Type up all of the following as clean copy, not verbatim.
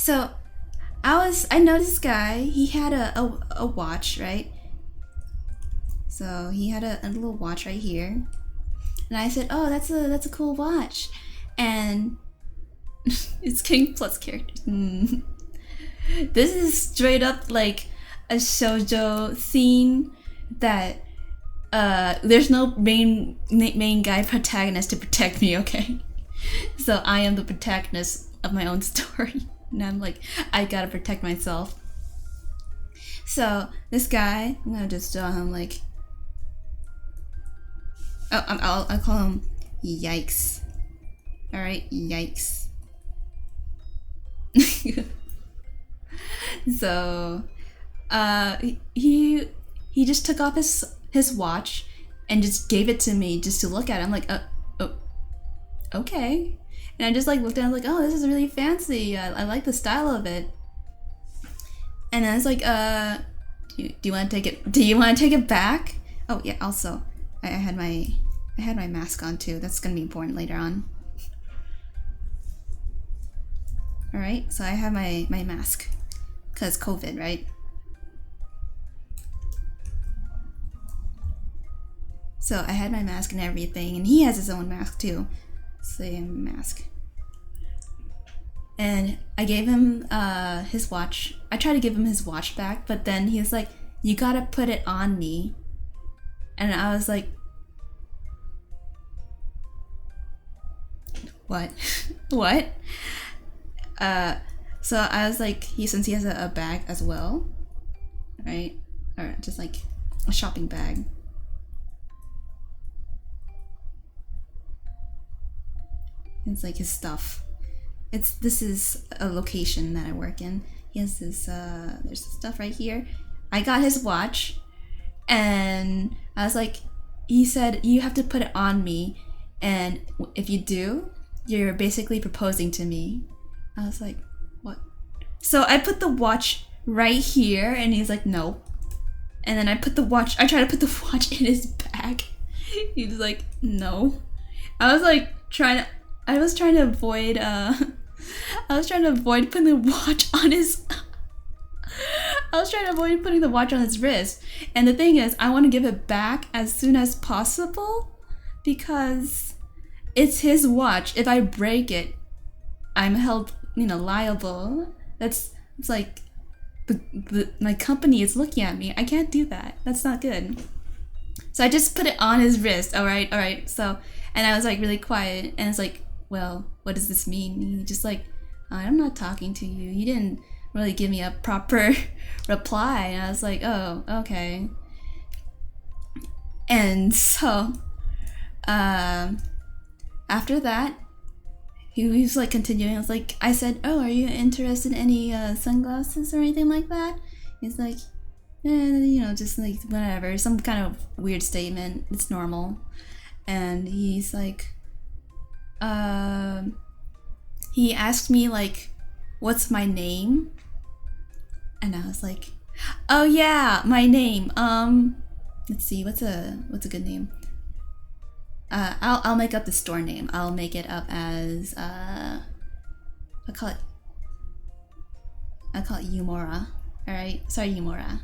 So I noticed this guy. He had a watch, right? So he had a little watch right here, and I said, "Oh, that's a cool watch," and it's King Plus characters. This is straight up like a shoujo scene that there's no main guy protagonist to protect me, okay? So I am the protagonist of my own story, and I'm like, I gotta protect myself. So this guy, I'm gonna just draw him like, I'll call him Yikes. All right, Yikes. So, he just took off his watch and just gave it to me just to look at. I'm like, oh, okay. And I just like looked at it, I was like, oh, this is really fancy. I like the style of it. And then it's like, do you want to take it? Do you want to take it back? Oh yeah. Also, I had my mask on too. That's gonna be important later on. All right. So I have my mask because COVID, right? So I had my mask and everything, and he has his own mask too. Same mask. And I gave him his watch. I tried to give him his watch back, but then he was like, "You gotta put it on me." And I was like, "What? What?" So I was like, since he has a bag as well, right? Or just like a shopping bag. It's like his stuff. This is a location that I work in. He has this there's this stuff right here. I got his watch, and I was like, he said you have to put it on me, and if you do, you're basically proposing to me. I was like, what? So I put the watch right here, and he's like, no. And then I tried to put the watch in his bag. He was like, no. I was trying to avoid putting the watch on his I was trying to avoid putting the watch on his wrist. And the thing is, I want to give it back as soon as possible because it's his watch. If I break it, I'm held, liable. It's like my company is looking at me. I can't do that. That's not good. So I just put it on his wrist. All right. So, and I was like really quiet, and it's like, well, what does this mean? And he just like, I'm not talking to you. You didn't really give me a proper reply. And I was like, oh, okay. And so, after that, he was like continuing. I said, oh, are you interested in any sunglasses or anything like that? He's like, just like whatever, some kind of weird statement. It's normal. And he's like, he asked me like, what's my name? And I was like, oh yeah, my name. Let's see, what's a good name? I'll make up the store name. I'll make it up as I'll call it Yumora. Alright? Sorry, Yumora.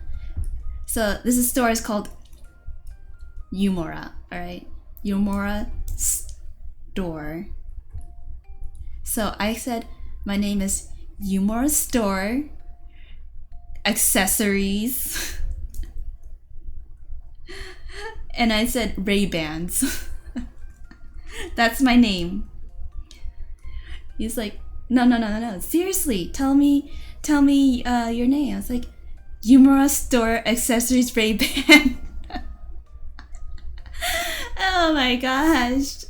So this store is called Yumora, alright? Yumora Store. So I said, my name is Yumora Store Accessories. And I said Ray-Bans. That's my name. He's like, no. Seriously, tell me your name. I was like, Yumura Store Accessories Ray-Ban. Oh my gosh.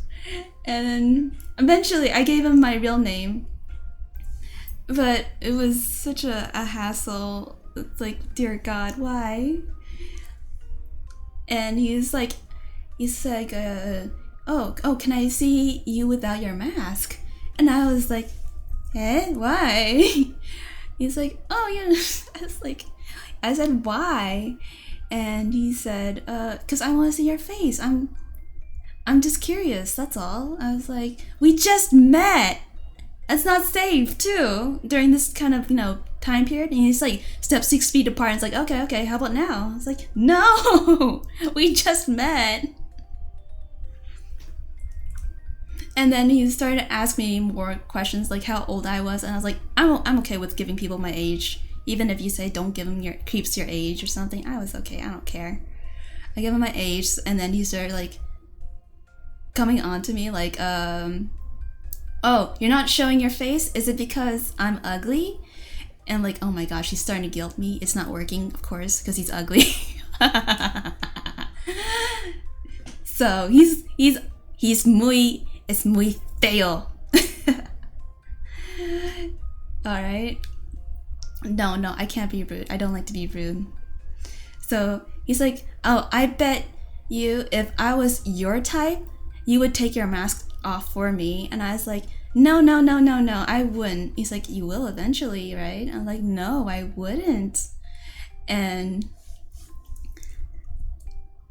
And then eventually I gave him my real name. But it was such a hassle. It's like, dear God, why? And he's like, oh, can I see you without your mask? And I was like, why? He's like, oh, yeah. I said, why? And he said, 'cause I want to see your face. I'm just curious, that's all. I was like, we just met. That's not safe too during this kind of time period. And he's like step 6 feet apart. And it's like okay, how about now? It's like no, we just met. And then he started to ask me more questions, like how old I was, and I was like, I'm okay with giving people my age, even if you say don't give them your creeps your age or something. I was okay. I don't care. I give him my age, and then he started like coming on to me like, oh, you're not showing your face? Is it because I'm ugly? And like, oh my gosh, he's starting to guilt me. It's not working, of course, because he's ugly. So he's muy feo. Alright. No, I can't be rude. I don't like to be rude. So he's like, oh, I bet you if I was your type, you would take your mask off for me. And I was like, no, I wouldn't. He's like, you will eventually, right? I'm like, no, I wouldn't. And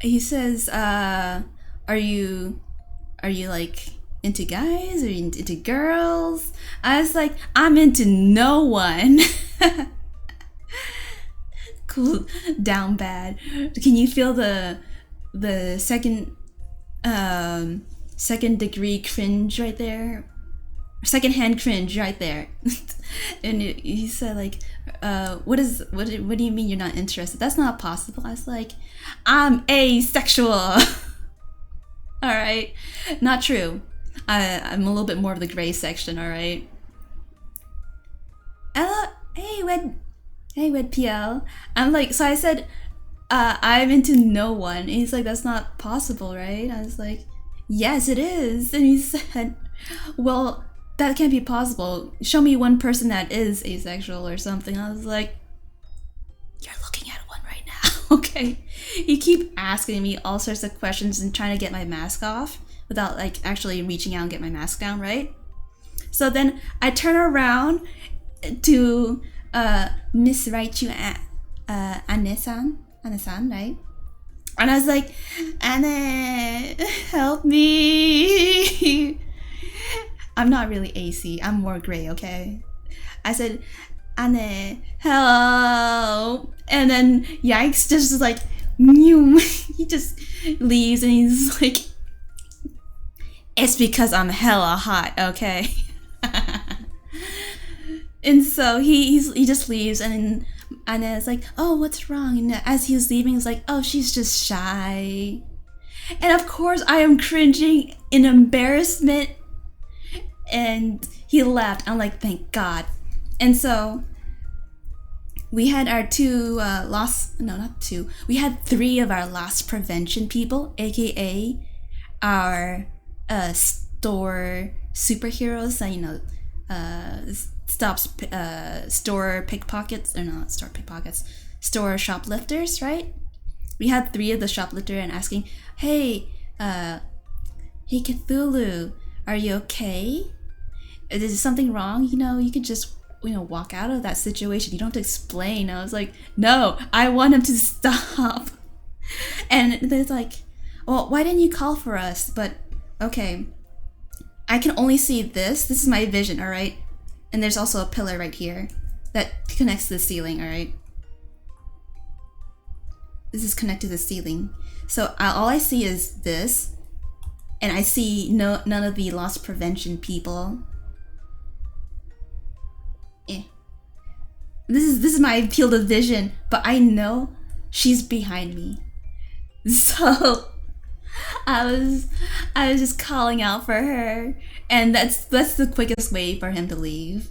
he says, are you like into guys or into girls? I was like, I'm into no one. Cool down bad. Can you feel the second degree cringe right there? Second hand cringe right there. And he said like, what do you mean you're not interested? That's not possible. I was like, I'm asexual. All right, not true. I'm a little bit more of the gray section. All right. Hey, Wed PL. I'm like, so I said, I'm into no one. And he's like, that's not possible, right? I was like, yes, it is. And he said, well, that can't be possible. Show me one person that is asexual or something. I was like, you're looking at one right now. Okay. You keep asking me all sorts of questions and trying to get my mask off without like actually reaching out and get my mask down, right? So then I turn around to Miss Raichu Anne-san, right? And I was like, Anne, help me. I'm not really AC, I'm more gray, okay? I said, Anne, help. And then Yikes just like, he just leaves and he's like, it's because I'm hella hot, okay? And so he just leaves, and then it's like, oh, what's wrong? And as he was leaving, it's like, oh, she's just shy. And of course, I am cringing in embarrassment. And he left. I'm like, thank God. And so we had our we had 3 of our loss prevention people, aka our store superheroes that stops store pickpockets, or not store pickpockets, store shoplifters, right? We had 3 of the shoplifter and asking, hey Cthulhu, are you okay? Is something wrong? You could just walk out of that situation. You don't have to explain. I was like, no, I want him to stop. And they're like, well, why didn't you call for us? But okay, I can only see this is my vision, all right? And there's also a pillar right here that connects to the ceiling, all right? This is connected to the ceiling. So all I see is this, and I see none of the loss prevention people. This is my field of vision, but I know she's behind me. So I was just calling out for her, and that's the quickest way for him to leave.